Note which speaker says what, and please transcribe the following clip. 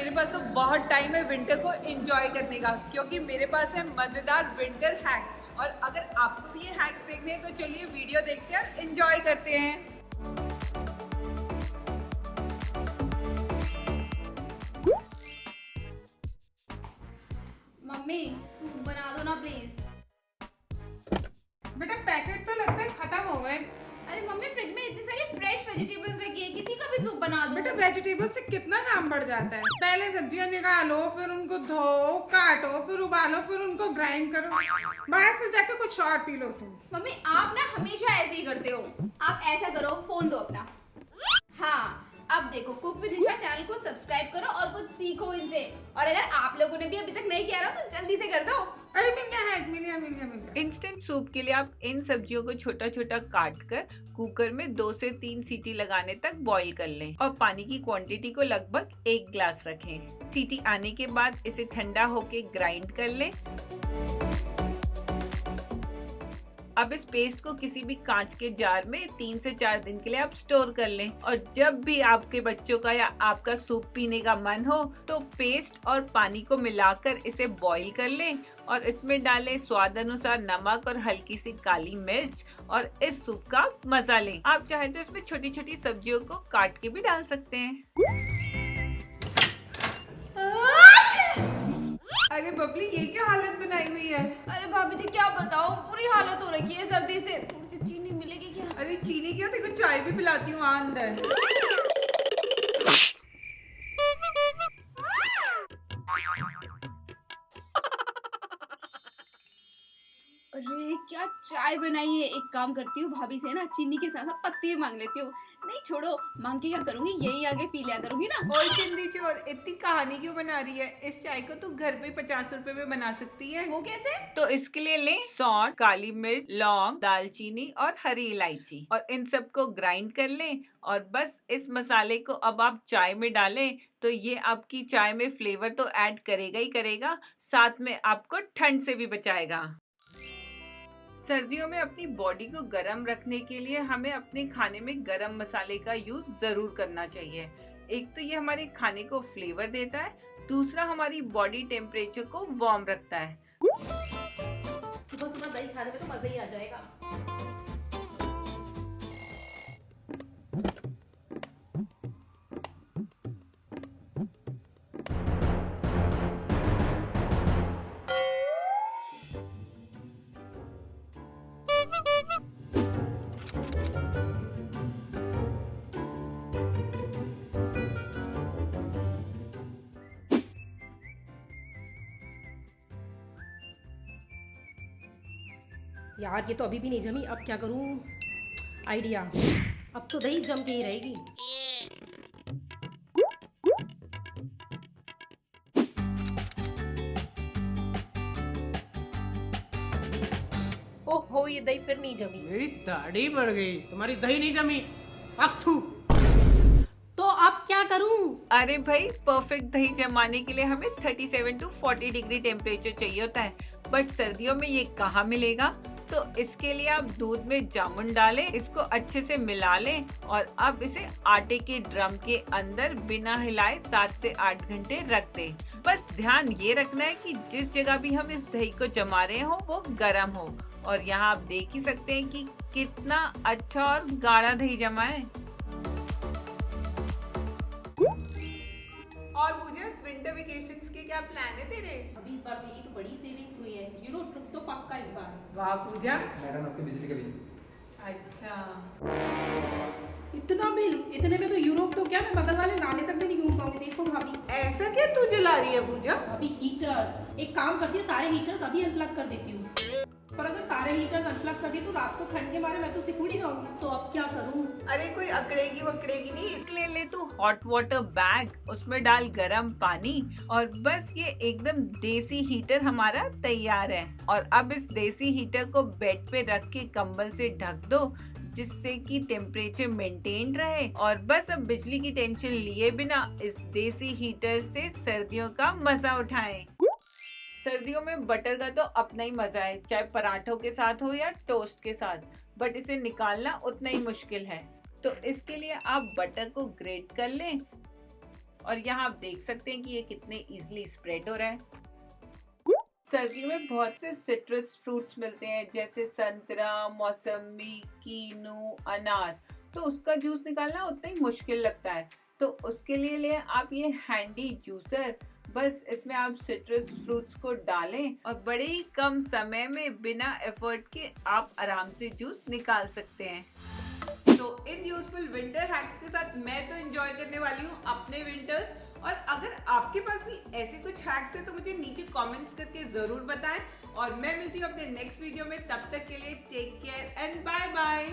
Speaker 1: मेरे पास तो बहुत टाइम है विंटर को एंजॉय करने का, क्योंकि मेरे पास है मजेदार विंटर हैक्स। और अगर आपको भी ये हैक्स देखने हैं तो चलिए वीडियो देखते हैं और एंजॉय करते हैं।
Speaker 2: मम्मी सूप बना दो ना प्लीज।
Speaker 3: बेटा पैकेट तो लगता है खत्म हो गए।
Speaker 2: अरे मम्मी फ्रिज में इतनी सारी फ्रेश वेजिटेबल्स रखी है, किसी का भी सूप बना दो।
Speaker 3: बेटा वेजिटेबल से कितना काम बढ़ जाता है। पहले सब्जियां निकालो, फिर उनको धो, काटो, फिर उबालो, फिर उनको ग्राइंड करो। बाहर से जाके कुछ और पी लो तुम।
Speaker 2: मम्मी आप ना हमेशा ऐसे ही करते हो। आप ऐसा करो, फोन दो अपना। हाँ अब देखो, कुक विद निशा चैनल को सब्सक्राइब करो और कुछ सीखो इनसे। और अगर आप लोगों ने भी अभी तक नहीं किया ना तो जल्दी से कर दो।
Speaker 3: अरे मिल गया।
Speaker 1: इंस्टेंट सूप के लिए आप इन सब्जियों को छोटा छोटा काट कर कुकर में 2 से 3 सीटी लगाने तक बॉईल कर लें और पानी की क्वांटिटी को लगभग 1 ग्लास रखें। सीटी आने के बाद इसे ठंडा होके ग्राइंड कर लें। अब इस पेस्ट को किसी भी कांच के जार में 3 से 4 दिन के लिए आप स्टोर कर लें और जब भी आपके बच्चों का या आपका सूप पीने का मन हो तो पेस्ट और पानी को मिलाकर इसे बॉईल कर लें और इसमें डालें स्वाद अनुसार नमक और हल्की सी काली मिर्च और इस सूप का मजा लें। आप चाहे तो इसमें छोटी छोटी सब्जियों को काट के भी डाल सकते हैं। अरे बबली, ये क्या हालत बनाई हुई है?
Speaker 2: अरे भाभी जी क्या बताओ, बुरी हालत हो रखी है सर्दी से। थोड़ी सी चीनी मिलेगी क्या?
Speaker 1: अरे चीनी क्या, देखो चाय भी पिलाती हूँ अंदर।
Speaker 2: अरे क्या चाय बनाई है। एक काम करती हूँ, भाभी से ना चीनी के साथ साथ पत्ती भी मांग लेती हूँ। नहीं छोड़ो, मांग के क्या करूंगी, यही आगे पी लिया करूंगी ना।
Speaker 1: और चिंदी चोर, इतनी कहानी क्यों बना रही है? इस चाय को तू घर पे 50 रुपए में बना सकती है।
Speaker 2: वो कैसे?
Speaker 1: तो इसके लिए लें सौंठ, काली मिर्च, लौंग, दालचीनी और हरी इलायची और इन सबको ग्राइंड कर लें और बस इस मसाले को अब आप चाय में डालें तो ये आपकी चाय में फ्लेवर तो ऐड करेगा ही करेगा, साथ में आपको ठंड से भी बचाएगा। सर्दियों में अपनी बॉडी को गर्म रखने के लिए हमें अपने खाने में गरम मसाले का यूज जरूर करना चाहिए। एक तो ये हमारे खाने को फ्लेवर देता है, दूसरा हमारी बॉडी टेम्परेचर को वार्म रखता है।
Speaker 2: सुबह सुबह दही खाने में तो मजा ही आ जाएगा।
Speaker 4: यार ये तो अभी भी नहीं जमी, अब क्या करूं? आइडिया, अब तो दही जम के ही रहेगी। ओहो ये दही फिर नहीं जमी।
Speaker 3: मेरी दाढ़ी बढ़ गई, तुम्हारी दही नहीं जमी। अक्थू।
Speaker 4: तो अब क्या करूं?
Speaker 1: अरे भाई, परफेक्ट दही जमाने के लिए हमें 37 to 40 डिग्री टेम्परेचर चाहिए होता है, बट सर्दियों में ये कहाँ मिलेगा? तो इसके लिए आप दूध में जामुन डालें, इसको अच्छे से मिला लें और अब इसे आटे के ड्रम के अंदर बिना हिलाए 7 से 8 घंटे रख दें। बस ध्यान ये रखना है कि जिस जगह भी हम इस दही को जमा रहे हो वो गर्म हो और यहाँ आप देख ही सकते हैं कि कितना अच्छा और गाढ़ा दही जमा है। और मुझे विंटर वेकेशंस के क्या प्लान है तेरे?
Speaker 4: अभी इस बार मेरी तो बड़ी सेविंग्स हुई है, यूरो ट्रिप तो पक्का इस बार।
Speaker 1: वाह पूजा,
Speaker 5: मैडम आपके बिजली का बिल।
Speaker 1: अच्छा।
Speaker 4: इतना बिल? इतने में तो यूरोप तो क्या, मैं बगल वाले नाले तक भी नहीं घूम पाऊंगी। देखो भाभी,
Speaker 1: ऐसा क्या तू जला रही है पूजा?
Speaker 4: अभी हीटर्स, एक काम करती हूँ, सारे हीटर्स अभी अनप्लग कर देती हूँ। पर अगर सारे हीटर्स अनप्लग कर दिए तो रात को ठंड के मारे मैं तो सिकुड़ ही जाऊंगी। तो अब क्या करूँ?
Speaker 1: अरे कोई अकड़ेगी वकड़ेगी नहीं, इसलिए ले तू हॉट वाटर बैग, उसमें डाल गरम पानी और बस ये एकदम देसी हीटर हमारा तैयार है। और अब इस देसी हीटर को बेड पे रख के कंबल से ढक दो जिससे कि टेम्परेचर मेंटेन रहे और बस अब बिजली की टेंशन लिए बिना इस देसी हीटर से सर्दियों का मजा उठाएं। सर्दियों में बटर का तो अपना ही मजा है, चाहे पराठों के साथ हो या टोस्ट के साथ, बट इसे निकालना उतना ही मुश्किल है। तो इसके लिए आप बटर को ग्रेट कर लें और यहाँ आप देख सकते हैं कि ये कितने इजीली स्प्रेड हो रहा है। सर्दियों में बहुत से सिट्रस फ्रूट्स मिलते हैं जैसे संतरा, मौसमी, कीनू, अनार, तो उसका जूस निकालना उतना ही मुश्किल लगता है। तो उसके लिए आप ये हैंडी जूसर, बस इसमें आप सिट्रस फ्रूट्स को डालें और बड़े ही कम समय में बिना एफर्ट के आप आराम से जूस निकाल सकते हैं। तो इन यूजफुल विंटर हैक्स के साथ मैं तो एंजॉय करने वाली हूँ अपने विंटर्स, और अगर आपके पास भी ऐसे कुछ हैक्स है तो मुझे नीचे कमेंट्स करके जरूर बताएं। और मैं मिलती हूँ अपने नेक्स्ट वीडियो में, तब तक के लिए take care and bye bye.